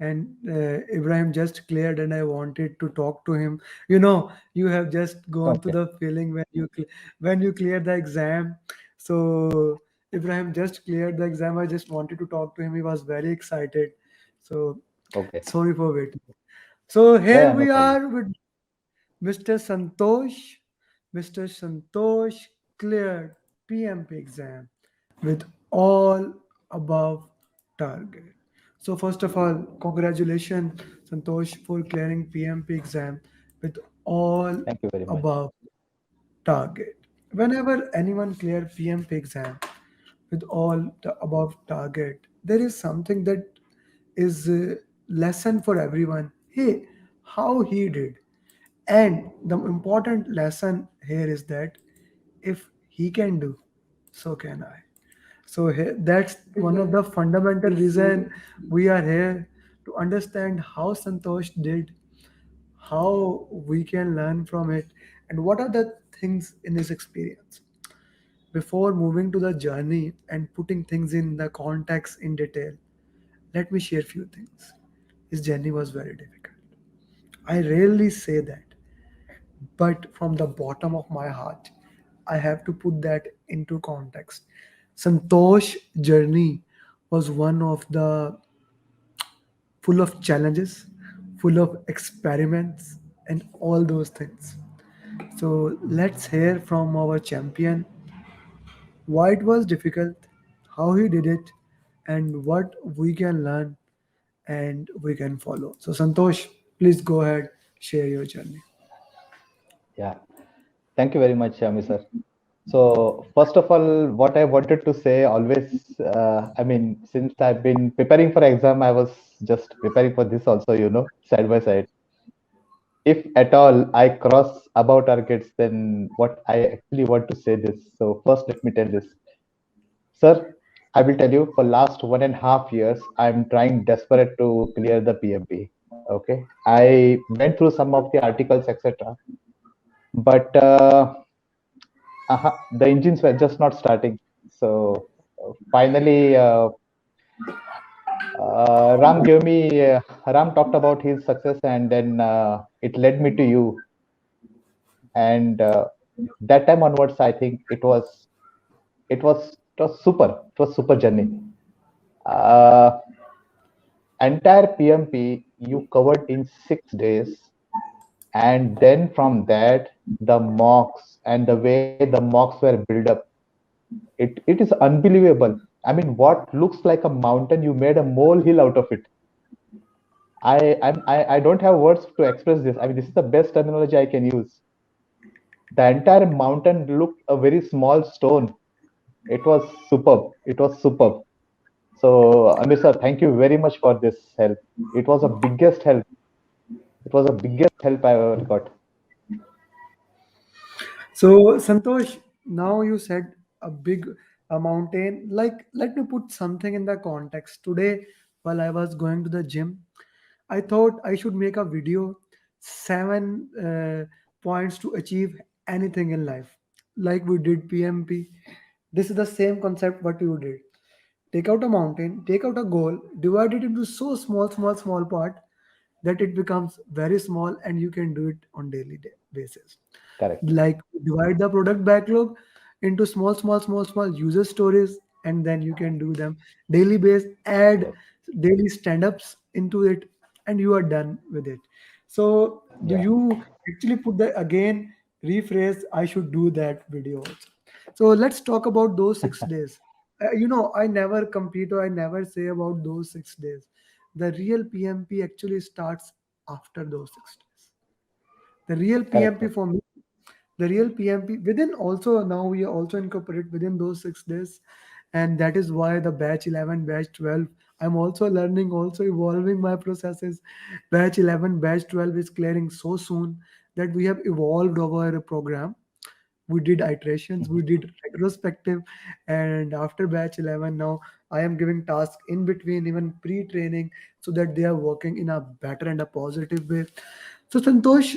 and Ibrahim just cleared, and I wanted to talk to him. You have just gone to Okay. the feeling when you clear the exam. So Ibrahim just cleared the exam. I just wanted to talk to him. He was very excited. So Okay. sorry for waiting. So Yeah, here yeah, no we problem. are with Mr. Santosh. Mr. Santosh cleared PMP exam with all above target. So first of all, congratulations, Santosh, for clearing PMP exam with all Thank you very much. above target. Whenever anyone clear PMP exam with all the above target, there is something that is a lesson for everyone. Hey, how he did. And the important lesson here is that if he can do, so can I. So that's one of the fundamental reason we are here to understand how Santosh did, how we can learn from it, and what are the things in his experience. Before moving to the journey and putting things in the context in detail, let me share few things. His journey was very difficult. I rarely say that, but from the bottom of my heart, I have to put that into context. Santosh journey was one of the full of challenges, full of experiments, and all those things. So let's hear from our champion why it was difficult, how he did it, and what we can learn and we can follow. So Santosh, please go ahead, share your journey. Yeah. Thank you very much, Shami sir. So first of all, what I wanted to say always, I mean, since I've been preparing for exam, I was just preparing for this also, side by side. If at all I cross above targets, then what I actually want to say this. So first, let me tell this, sir. I will tell you, for last 1.5 years, I'm trying desperate to clear the PMP. Okay, I went through some of the articles, etc. But the engines were just not starting. So finally, Ram talked about his success, and then it led me to you. And that time onwards, I think it was super. It was super journey. Uh, Entire PMP you covered in 6 days, and then from that the mocks and the way the mocks were built up, it is unbelievable. I mean, what looks like a mountain, you made a molehill out of it. I don't have words to express this. I mean, this is the best terminology I can use. The entire mountain looked a very small stone. It was superb. It was superb. So, Amir sir, thank you very much for this help. It was a biggest help. It was the biggest help I ever got. So, Santosh, now you said a big a mountain. Like, let me put something in the context. Today, while I was going to the gym, I thought I should make a video, seven points to achieve anything in life, like we did PMP. This is the same concept what you did. Take out a mountain, take out a goal, divide it into so small part that it becomes very small and you can do it on daily basis. Correct. Like divide the product backlog into small user stories, and then you can do them daily base, add Yes. daily stand-ups into it, and you are done with it. So do Yeah. you actually put that again, rephrase, I should do that video also. So let's talk about those 6 days. I never compete or I never say about those 6 days. The real PMP actually starts after those 6 days. The real Correct, PMP sir. for me, the real PMP within also now we also incorporate within those 6 days, and that is why the batch 11, batch 12. I'm also learning, also evolving my processes. Batch 11, batch 12 is clearing so soon that we have evolved our program. We did iterations, Mhm. we did retrospective, and after batch 11 now I am giving tasks in between, even pre-training, so that they are working in a better and a positive way. So Santosh,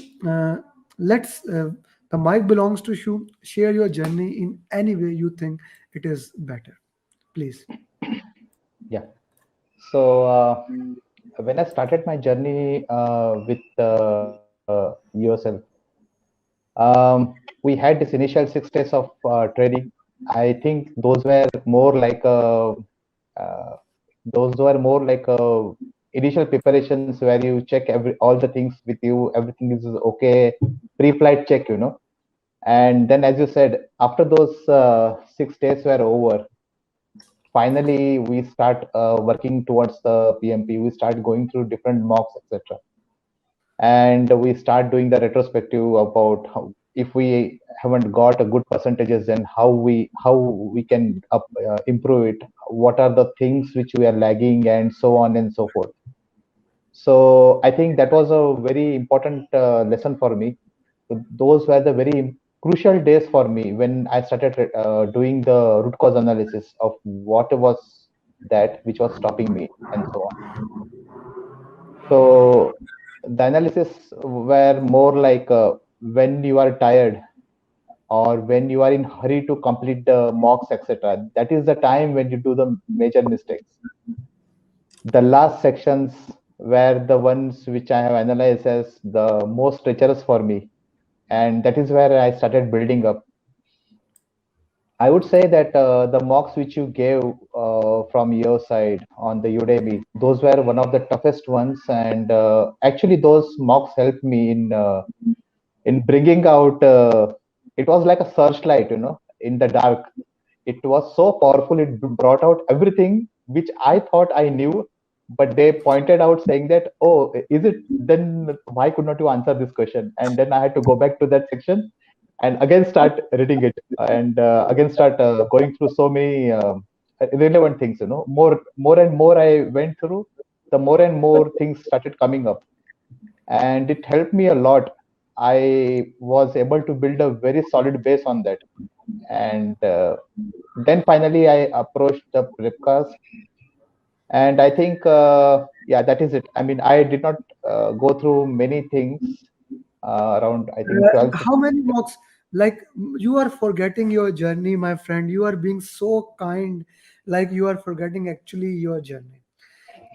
let's the mic belongs to you. Share your journey in any way you think it is better, please. Yeah. So when I started my journey with USL, we had this initial 6 days of training. I think uh, those were more like initial preparations where you check all the things with you, everything is okay, pre-flight check, and then, as you said, after those 6 days were over, finally we start working towards the PMP. We start going through different mocks, etc., and we start doing the retrospective about how, if we haven't got a good percentages, then how we can improve it. What are the things which we are lagging, and so on and so forth. So I think that was a very important lesson for me. Those were the very crucial days for me when I started doing the root cause analysis of what was that which was stopping me, and so on. So the analysis were more like when you are tired or when you are in hurry to complete the mocks, etc. That is the time when you do the major mistakes. The last sections were the ones which I have analyzed as the most treacherous for me, and that is where I started building up. I would say that the mocks which you gave from your side on the Udemy, those were one of the toughest ones, and actually those mocks helped me in bringing out. It was like a searchlight, in the dark. It was so powerful. It brought out everything which I thought I knew, but they pointed out saying that, oh, is it? Then why could not you answer this question? And then I had to go back to that section and again start reading it, and again start going through so many relevant things. More and more I went through, the more and more things started coming up, and it helped me a lot. I was able to build a very solid base on that, and then finally I approached the Prepcast, and I think yeah, that is it. I mean, I did not go through many things around, I think, 12 How many mocks? Like you are forgetting your journey, my friend. You are being so kind, like you are forgetting actually your journey.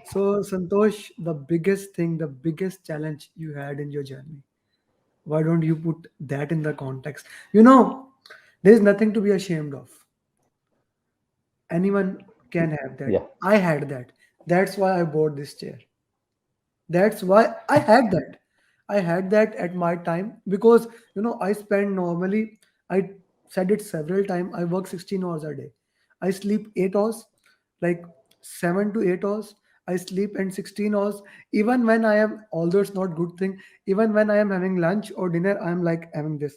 So, Santosh, the biggest thing, the biggest challenge you had in your journey, why don't you put that in the context? There is nothing to be ashamed of. Anyone can have that. yeah. I had that. That's why I bought this chair. That's why I had that. I had that at my time because I spend normally, I said it several times, I work 16 hours a day. I sleep 8 hours, like 7 to 8 hours. I sleep and 16 hours. Even when I am, although it's not good thing, even when I am having lunch or dinner, I am like having this.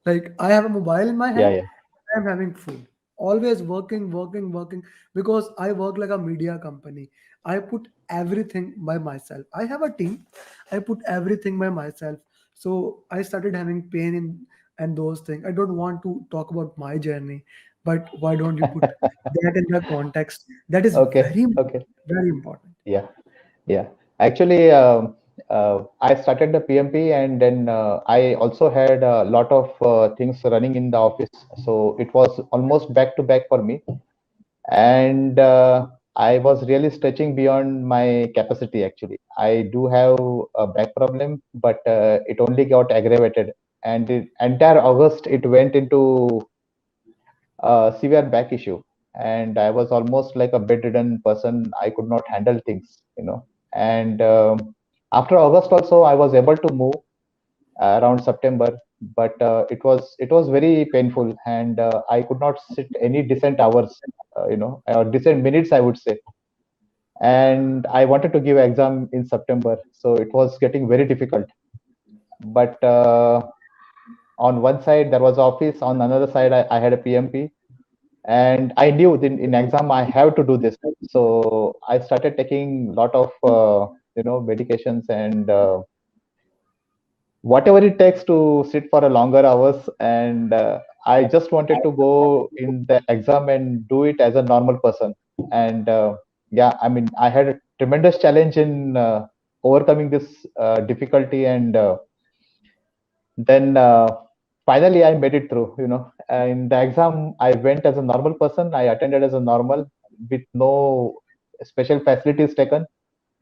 Like I have a mobile in my Yeah, hand, yeah. I'm having food. Always working, working, working because I work like a media company. I put everything by myself. I have a team. I put everything by myself. So I started having pain in and those things. I don't want to talk about my journey, but why don't you put that in the context? That is Okay, okay. very important. Yeah, yeah. Actually, I started the PMP, and then I also had a lot of things running in the office. So it was almost back to back for me. And I was really stretching beyond my capacity. Actually, I do have a back problem, but it only got aggravated, and the entire August it went into a severe back issue, and I was almost like a bedridden person. I could not handle things, and after August also I was able to move around September, but it was very painful, and I could not sit any decent hours, or decent minutes, I would say. And I wanted to give exam in September, so it was getting very difficult. But on one side there was office, on another side I had a PMP, and I knew that in exam I have to do this. So I started taking lot of medications, and whatever it takes to sit for a longer hours, and I just wanted to go in the exam and do it as a normal person. And yeah, I mean, I had a tremendous challenge in overcoming this difficulty, and then finally I made it through. In the exam I went as a normal person, I attended as a normal, with no special facilities taken.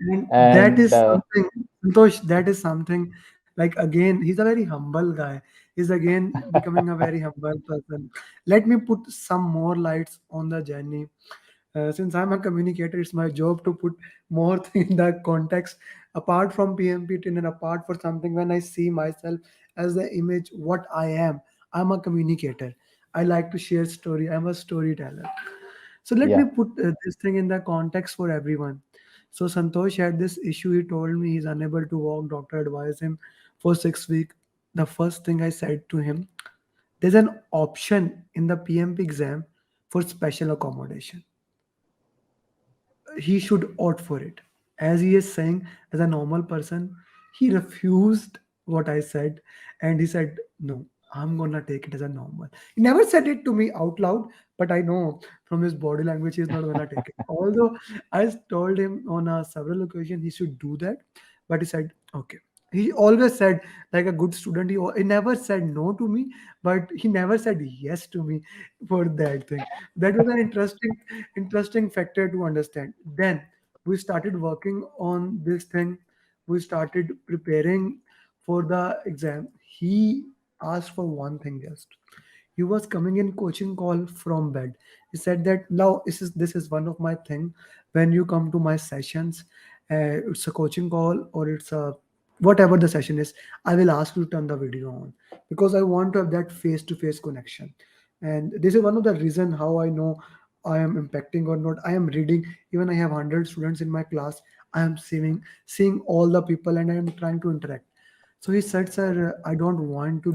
And that And is something, Santosh, that is something, like, again, he's a very humble guy. He's again becoming a very humble person. Let me put some more lights on the journey. Since I'm a communicator, it's my job to put more thing in the context apart from PMPT and apart for something when I see myself as the image what I am. I'm a communicator. I like to share story. I'm a storyteller. So let me yeah, put this thing in the context for everyone. So Santosh had this issue. He told me he's unable to walk. Doctor advised him for 6 weeks. The first thing I said to him, there's an option in the PMP exam for special accommodation. He should opt for it. As he is saying, as a normal person, he refused what I said, and he said, "No, I'm gonna take it as a normal." He never said it to me out loud, but I know from his body language he's not gonna take it. Although I told him on several occasions he should do that, but he said, "Okay." He always said, like a good student, he never said no to me, but he never said yes to me for that thing. That was an interesting factor to understand. Then we started working on this thing. We started preparing for the exam. He asked for one thing just. He was coming in coaching call from bed. He said that now this is one of my thing. When you come to my sessions, it's a coaching call or it's a whatever the session is, I will ask you to turn the video on because I want to have that face to face connection. And this is one of the reason how I know I am impacting or not. I am reading, even I have 100 students in my class. I am seeing all the people and I am trying to interact. So he said, sir, I don't want to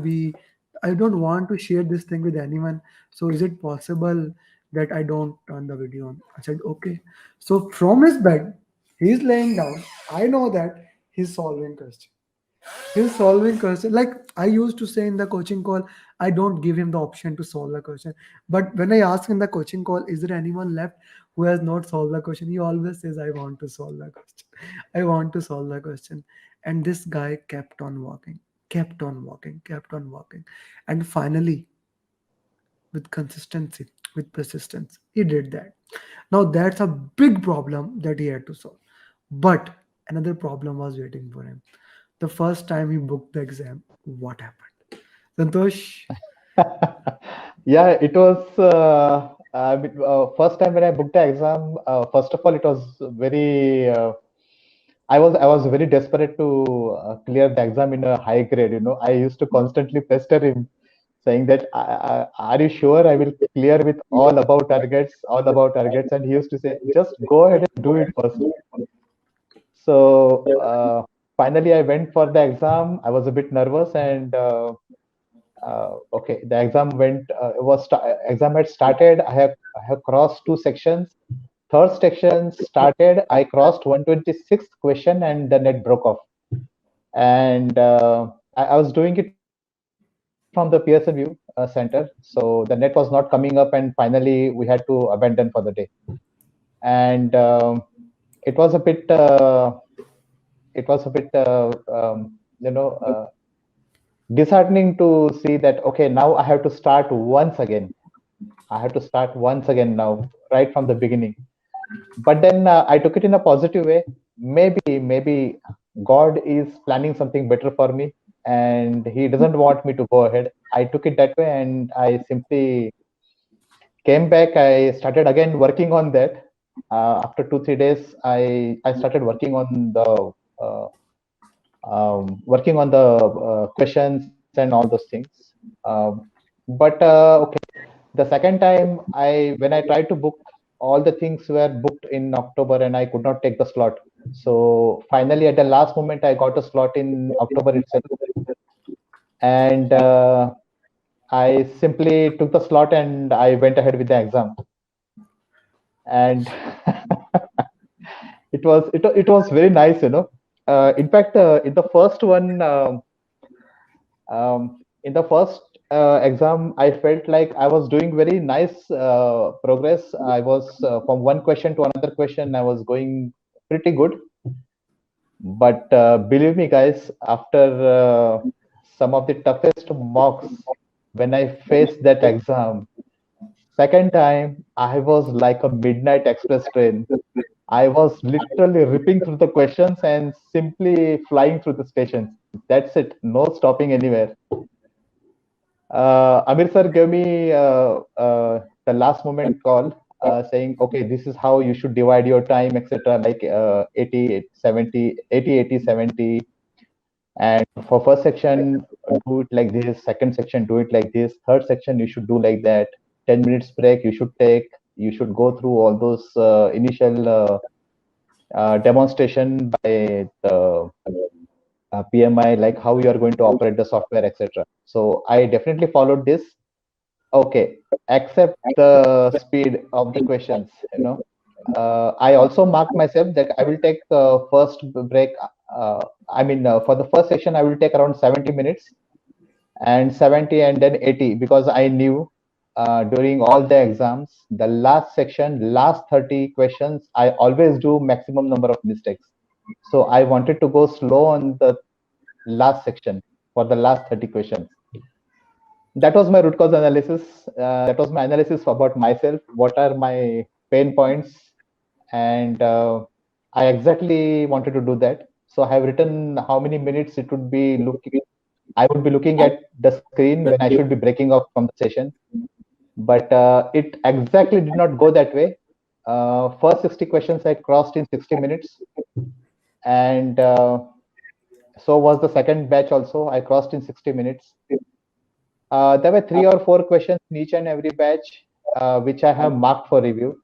share this thing with anyone. So is it possible that I don't turn the video on? I said, okay. So from his bed, he's laying down. I know that he's solving question. He's solving question. Like I used to say in the coaching call, I don't give him the option to solve the question. But when I ask in the coaching call, is there anyone left who has not solved the question? He always says, I want to solve the question. I want to solve the question. And this guy kept on walking, kept on walking, kept on walking. And finally, with consistency, with persistence, he did that. Now that's a big problem that he had to solve. But another problem was waiting for him. The first time he booked the exam, what happened? Santosh, yeah, it was first time when I booked the exam. First of all, it was very. I was very desperate to clear the exam in a high grade. I used to constantly pester him, saying that, "Are you sure I will clear with all about targets?" And he used to say, "Just go ahead and do it first." So finally, I went for the exam. I was a bit nervous, and okay, the exam went. Exam had started. I have crossed two sections. Third section started. I crossed 126th question, and the net broke off. And I was doing it from the Pearson View Center, so the net was not coming up, and finally we had to abandon for the day. And it was a bit you know disheartening to see that, okay, now I have to start once again. I have to start once again now, right from the beginning. But then I took it in a positive way. Maybe God is planning something better for me, and He doesn't want me to go ahead. I took it that way, and I simply came back. I started again working on that. After 2 3 days, I started uh, working on the questions and all those things. Um, but okay, the second time, when I tried to book, all the things were booked in October, and I could not take the slot. So finally, at the last moment, I got a slot in October itself, and I simply took the slot and I went ahead with the exam. And it was very nice, in fact, in the first one. In the first exam, I felt like I was doing very nice progress. I was from one question to another question, I was going pretty good. But believe me, guys, after some of the toughest mocks, when I faced that exam, Second time, I was like a midnight express train. I was literally ripping through the questions and simply flying through the stations. That's it. No stopping anywhere. Amir sir gave me the last moment call saying, okay, this is how you should divide your time, etc. Like 80, 70, 80, 80, 70. And for first section, do it like this. Second section, do it like this. Third section, you should do like that. 10 minutes break, you should take. You should go through all those initial demonstration by the PMI, like how you are going to operate the software, etc. So I definitely followed this. Okay, accept the speed of the questions. I also marked myself that I will take first break. For the first section, I will take around 70 minutes and 70 and then 80 because I knew during all the exams, the last section, last 30 questions, I always do maximum number of mistakes. So I wanted to go slow on the last section for the last 30 questions. That was my root cause analysis. That was my analysis about myself. What are my pain points? And I exactly wanted to do that. So I have written how many minutes it would be looking. I would be looking at the screen when I should be breaking off from the session. But it exactly did not go that way. First 60 questions I crossed in 60 minutes. And so was the second batch also. I crossed in 60 minutes. There were 3 or 4 questions in each and every batch, which I have marked for review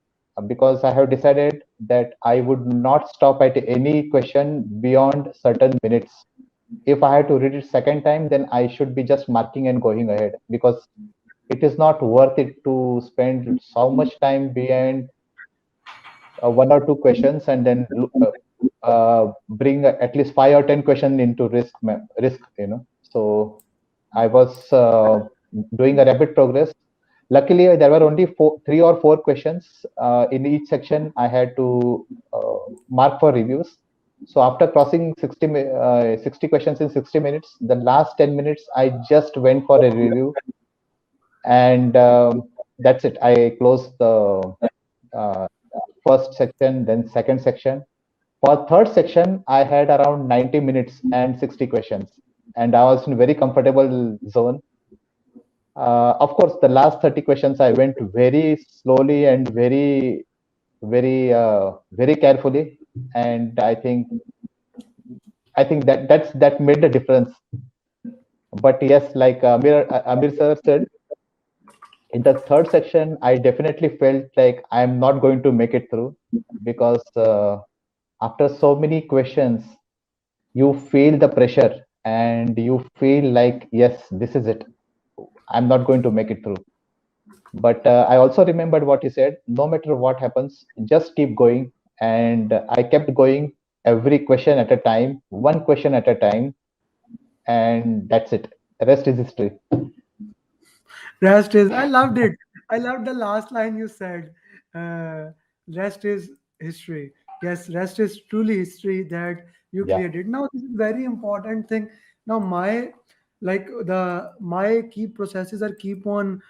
because I have decided that I would not stop at any question beyond certain minutes. If I had to read it second time, then I should be just marking and going ahead because it is not worth it to spend so much time behind 1 or 2 questions and then bring at least 5 or 10 questions into risk. So I was doing a rapid progress. Luckily, there were only 3 or 4 questions in each section. I had to mark for reviews. So after crossing 60 questions in 60 minutes, the last 10 minutes, I just went for a review. And that's it. I closed the uh, first section, then second section. For third section, I had around 90 minutes and 60 questions. And I was in a very comfortable zone. Of course, the last 30 questions I went very slowly and very carefully, and I think that made the difference. But yes, like Amir sir said, in the third section, I definitely felt like I'm not going to make it through because after so many questions, you feel the pressure and you feel like, yes, this is it. I'm not going to make it through. But I also remembered what he said, no matter what happens, just keep going. And I kept going every question at a time, one question at a time. And that's it. The rest is history. Rest is, I loved it. I loved the last line you said. Uh, rest is history. Yes, rest is truly history that you Yeah, created. Now, this is very important thing. Now, my key processes are keep on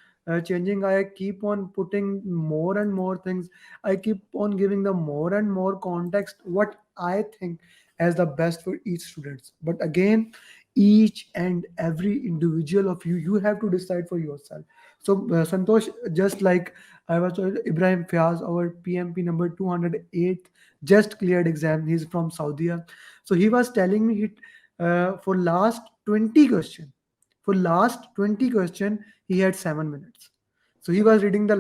changing. I keep on putting more and more things. I keep on giving them more and more context. What I think as the best for each students. But again, each and every individual of you have to decide for yourself. So Santosh, just like I was told, Ibrahim Fiaz, our PMP number 208, just cleared exam. He's from Saudi. So he was telling me for last 20 question, he had 7 minutes. So he was reading the oh,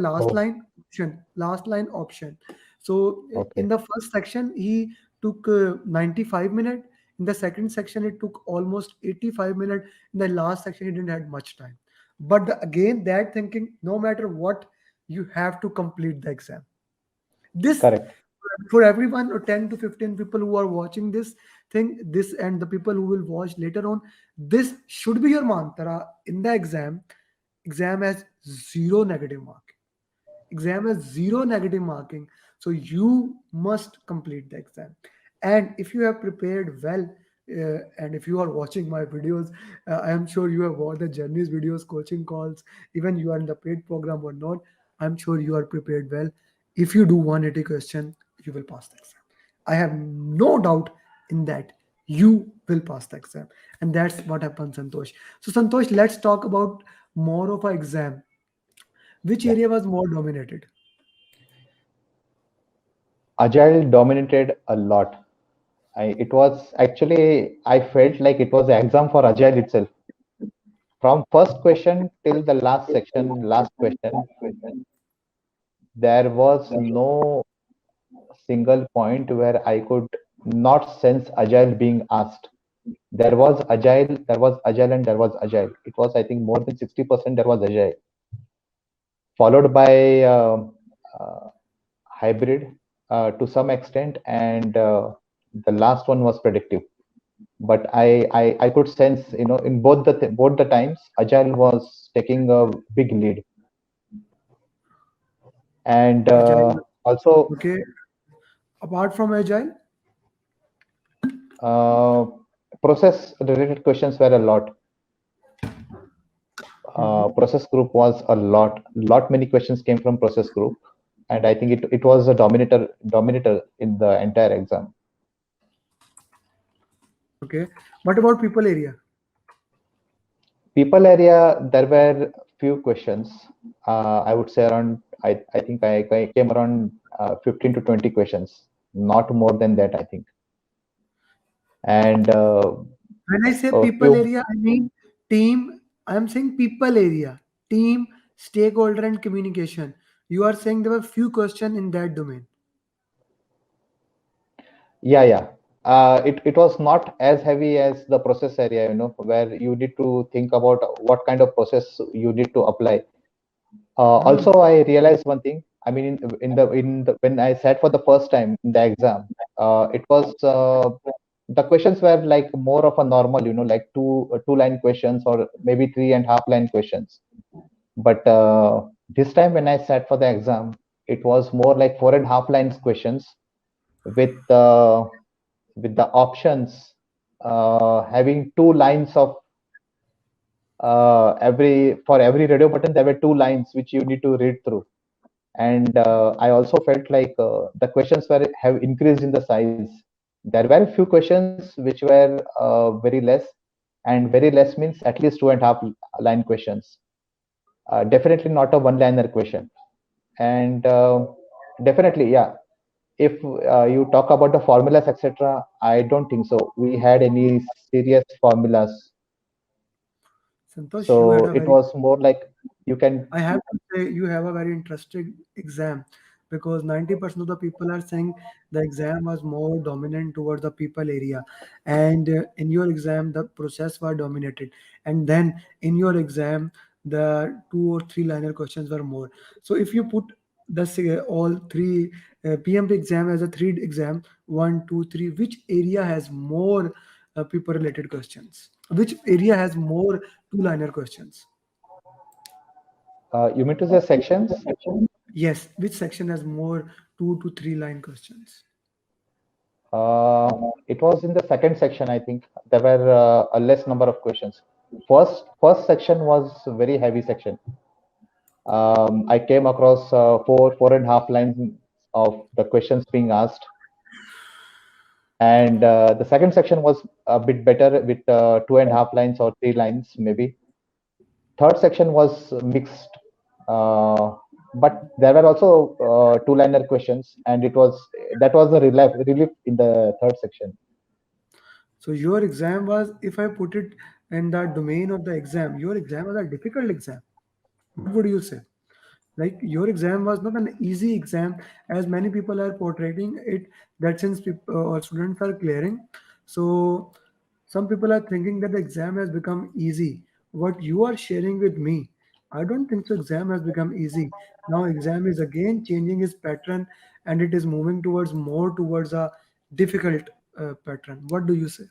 last line option. So in okay, the first section he took 95 minutes. In the second section it took almost 85 minutes. In the last section he didn't have much time. But again, that thinking, no matter what, you have to complete the exam. This, correct. for everyone or 10 to 15 people who are watching this thing, this and the people who will watch later on, this should be your mantra in the exam. Exam has zero negative marking. Exam has zero negative marking. So you must complete the exam. And if you have prepared well, and if you are watching my videos, I am sure you have watched the journeys videos, coaching calls, even you are in the paid program or not. I'm sure you are prepared well. If you do 180 question, you will pass the exam. I have no doubt in that you will pass the exam. And that's what happened, Santosh. So, Santosh, let's talk about more of our exam. Which Yeah. area was more dominated? Agile dominated a lot. It was actually, I felt like it was an exam for Agile itself. From first question till the last section, last question, there was no single point where I could not sense Agile being asked. There was Agile, and there was Agile. It was, I think, more than 60% there was Agile, followed by uh, hybrid to some extent, and the last one was predictive. But I could sense, in both the times, Agile was taking a big lead, and Agile. also Okay. Apart from Agile, uh, process related questions were a lot. mhm. Process group was a lot many questions came from process group, and I think it was a dominator in the entire exam. Okay. What about people area? People area, there were few questions. I would say around, I think I came around 15 to 20 questions, not more than that, I think. And When I say a people few, area, I mean team. I am saying people area, team, stakeholder, and communication. You are saying there were few questions in that domain. yeah. It was not as heavy as the process area, where you need to think about what kind of process you need to apply. Ah, Also, I realized one thing. I mean, in the when I sat for the first time in the exam, it was the questions were like more of a normal, like two line questions, or maybe 3.5 line questions. But this time when I sat for the exam, it was more like 4.5 lines questions with the options having 2 lines of every for every radio button. There were 2 lines which you need to read through, and I also felt like the questions were have increased in the size. There were a few questions which were very less, and very less means at least 2.5 line questions. Definitely not a one-liner question, and definitely, yeah. If you talk about the formulas, etc., I don't think so. We had any serious formulas, Santosh, you had so a it very was more like you can. I have to say you have a very interesting exam because 90% of the people are saying the exam was more dominant towards the people area. And in your exam, the process was dominated. And then in your exam, the two or three liner questions were more. So if you put the all three PMP exam as a three exam, one, two, three, which area has more people related questions? Which area has more two liner questions? You mean to say sections? Yes, which section has more two to three line questions? It was in the second section, I think. There were a less number of questions. First section was a very heavy section. I came across 4.5 lines of the questions being asked, and the second section was a bit better with 2.5 lines or 3 lines maybe. Third section was mixed, uh, but there were also two-liner questions, and that was the relief in the third section. So your exam was, if I put it in the domain of the exam, your exam was a difficult exam. What would you say? Like your exam was not an easy exam, as many people are portraying it that since people or students are clearing, so some people are thinking that the exam has become easy. What you are sharing with me, I don't think so. Exam has become easy. Now exam is again changing its pattern, and it is moving towards more towards a difficult pattern. What do you say?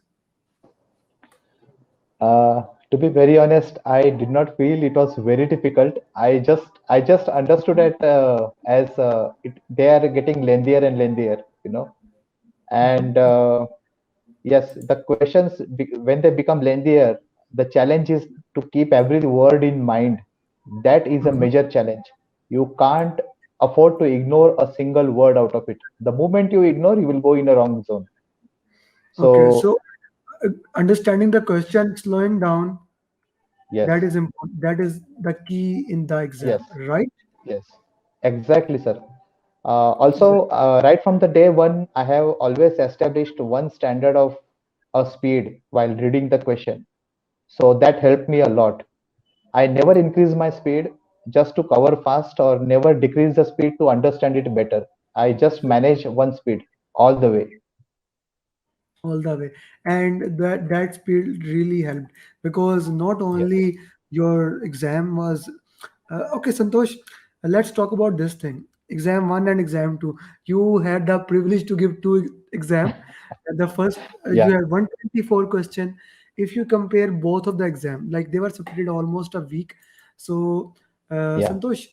To be very honest, I did not feel it was very difficult. I just understood it as they are getting lengthier and lengthier, and yes, the questions when they become lengthier, the challenge is to keep every word in mind. That is a Mhm. major challenge. You can't afford to ignore a single word out of it. The moment you ignore, you will go in a wrong zone. Okay, So so understanding the question, slowing down, yes, that is important. That is the key in the yes, exam, right? yes, exactly, sir. Also, right from the day one, I have always established one standard of a speed while reading the question. So that helped me a lot. I never increase my speed just to cover fast or never decrease the speed to understand it better. I just manage one speed all the way. All the way, and that speed really helped because not Yes. only your exam was okay, Santosh. Let's talk about this thing. Exam one and exam two. You had the privilege to give two exam. The first, you Yeah. had 124 question. If you compare both of the exam, like they were separated almost a week. So, Yeah. Santosh,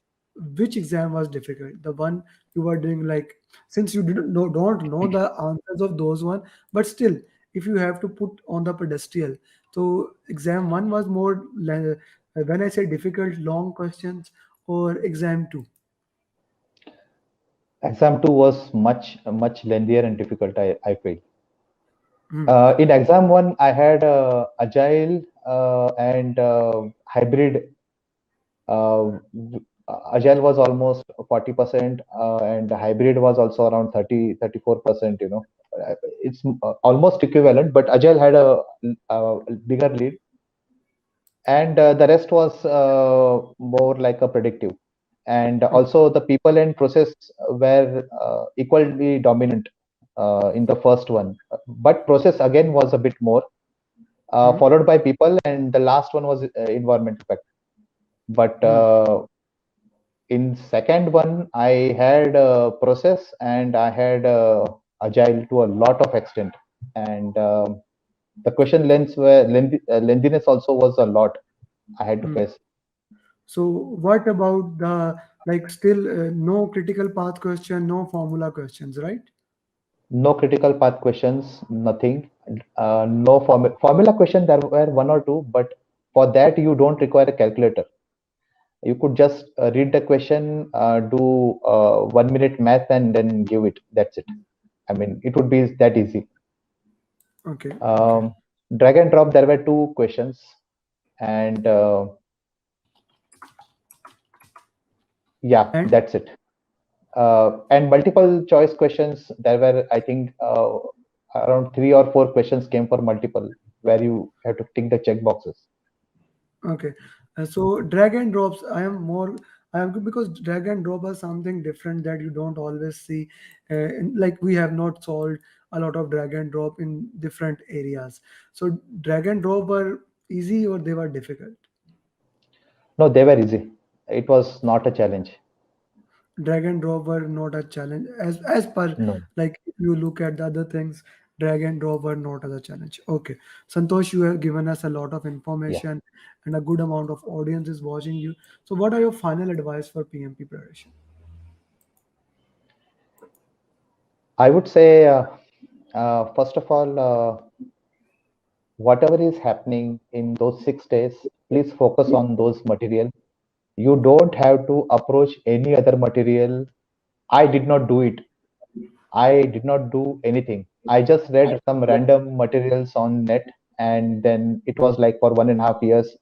which exam was difficult? The one you were doing, like, since you didn't know, don't know the answers of those one, but still, if you have to put on the pedestal, so exam one was more when I say difficult, long questions, or exam two. Exam two was much lengthier and difficult, I feel. Hmm. In exam one, I had agile and hybrid. Agile was almost 40%, and hybrid was also around 34%. It's almost equivalent, but agile had a bigger lead, and the rest was more like a predictive. And Okay. also, the people and process were equally dominant in the first one, but process again was a bit more, Hmm. followed by people, and the last one was environment effect. But Hmm. in second one, I had process and I had agile to a lot of extent, and the question lengthiness also was a lot I had to Hmm. face. So what about the, like, still no critical path question, no formula questions, right? No critical path questions, nothing. No formula question. There were one or two, but for that you don't require a calculator. You could just read the question, do 1 minute math, and then give it. That's it. I mean, it would be that easy. Okay. Okay. Um, Drag and drop. There were two questions, and yeah, And that's it. And multiple choice questions. There were, I think, around 3 or 4 questions came for multiple, where you have to tick the check boxes. okay. So drag and drops, I am more, I am good because drag and drop are something different that you don't always see. Like we have not solved a lot of drag and drop in different areas. So drag and drop were easy or they were difficult? No, they were easy. It was not a challenge. Drag and drop were not a challenge as per, No. like if you look at the other things, drag and drop were not as a challenge. Okay, Santosh, you have given us a lot of Yeah. information and a good amount of audience is watching you. So what are your final advice for PMP preparation? I would say, first of all, whatever is happening in those 6 days, please focus on those material. You don't have to approach any other material. I did not do it. I did not do anything. I just read some random materials on net, and then it was like for 1.5 years.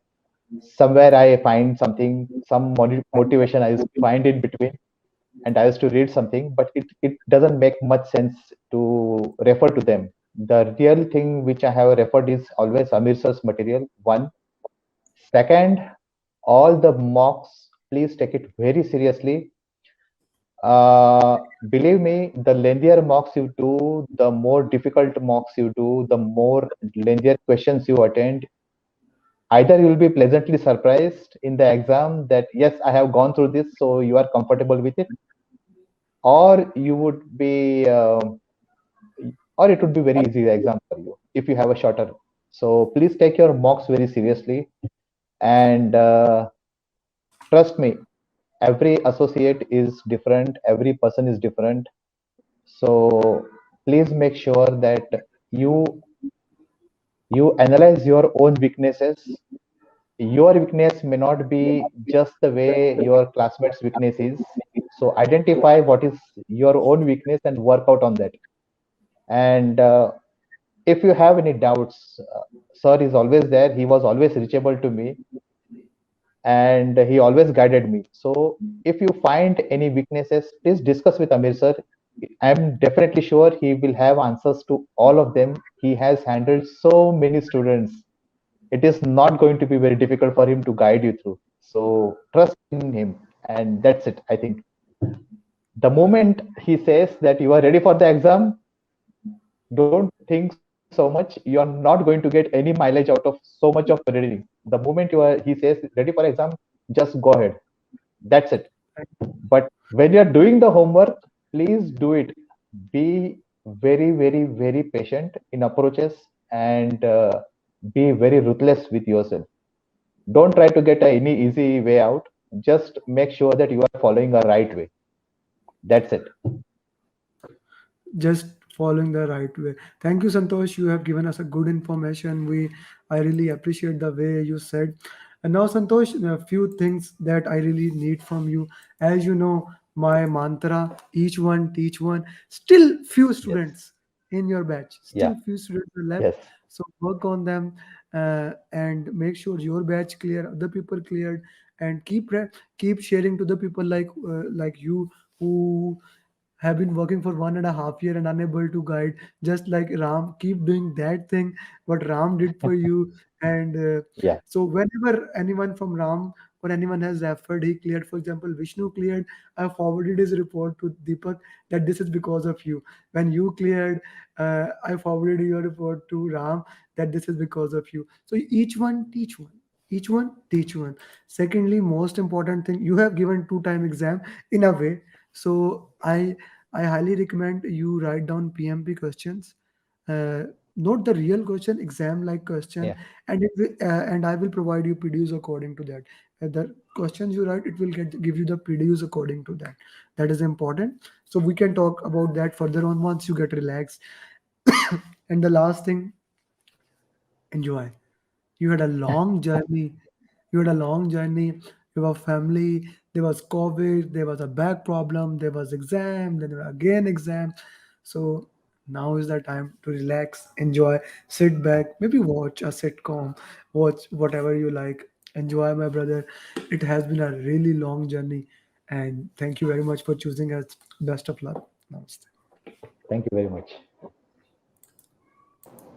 Somewhere I find something, some motivation I used to find in between, and I used to read something, but it doesn't make much sense to refer to them. The real thing which I have referred is always Amir sir's material. One. Second, all the mocks, please take it very seriously. Believe me, the lengthier mocks you do, the more difficult mocks you do, the more lengthier questions you attend. Either you will be pleasantly surprised in the exam that yes, I have gone through this, so you are comfortable with it, or you would be, or it would be very easy exam for you if you have a shorter. So please take your mocks very seriously, and trust me, every associate is different, every person is different. So please make sure that you you analyze your own weaknesses, your weakness may not be just the way your classmates' weakness is. So identify what is your own weakness and work out on that. And if you have any doubts, sir is always there. He was always reachable to me, and he always guided me. So if you find any weaknesses, please discuss with Amir sir. I'm definitely sure he will have answers to all of them. He has handled so many students. It is not going to be very difficult for him to guide you through. So trust in him, and that's it. I think the moment he says that you are ready for the exam, don't think so much. You are not going to get any mileage out of so much of reading. The moment he says ready for exam, just go ahead. That's it. But when you're doing the homework, please do it. Be very, very, very patient in approaches, and be very ruthless with yourself. Don't try to get any easy way out. Just make sure that you are following a right way. That's it. Just following the right way. Thank you, Santosh. You have given us a good information. I really appreciate the way you said. And now, Santosh, a few things that I really need from you. As you know, my mantra: each one teach one. Still few Yes. students in your batch. Yeah. Still few students are left. Yes. So work on them, and make sure your batch clear, other people cleared, and keep sharing to the people like you who have been working for 1.5 year and unable to guide, just like Ram. Keep doing that thing what Ram did for you. And Yeah. so whenever anyone from Ram or anyone has referred, he cleared. For example, Vishnu cleared, I forwarded his report to Deepak that this is because of you. When you cleared, I forwarded your report to Ram that this is because of you. So each one teach one, each one teach one. Secondly, most important thing, you have given 2 time exam in a way. So I highly recommend you write down PMP questions, uh, not the real question, exam like question, Yeah. and I will provide you PDUs according to that. The questions you write, it will give you the PDUs according to that. That is important. So we can talk about that further on once you get relaxed. And the last thing, enjoy. You had a long journey. You had a long journey. You have family. There was COVID. There was a back problem. There was exam. Then there were again exam. So now is the time to relax, enjoy, sit back, maybe watch a sitcom, watch whatever you like. Enjoy, my brother. It has been a really long journey, and thank you very much for choosing us. Best of luck. Namaste. Thank you very much.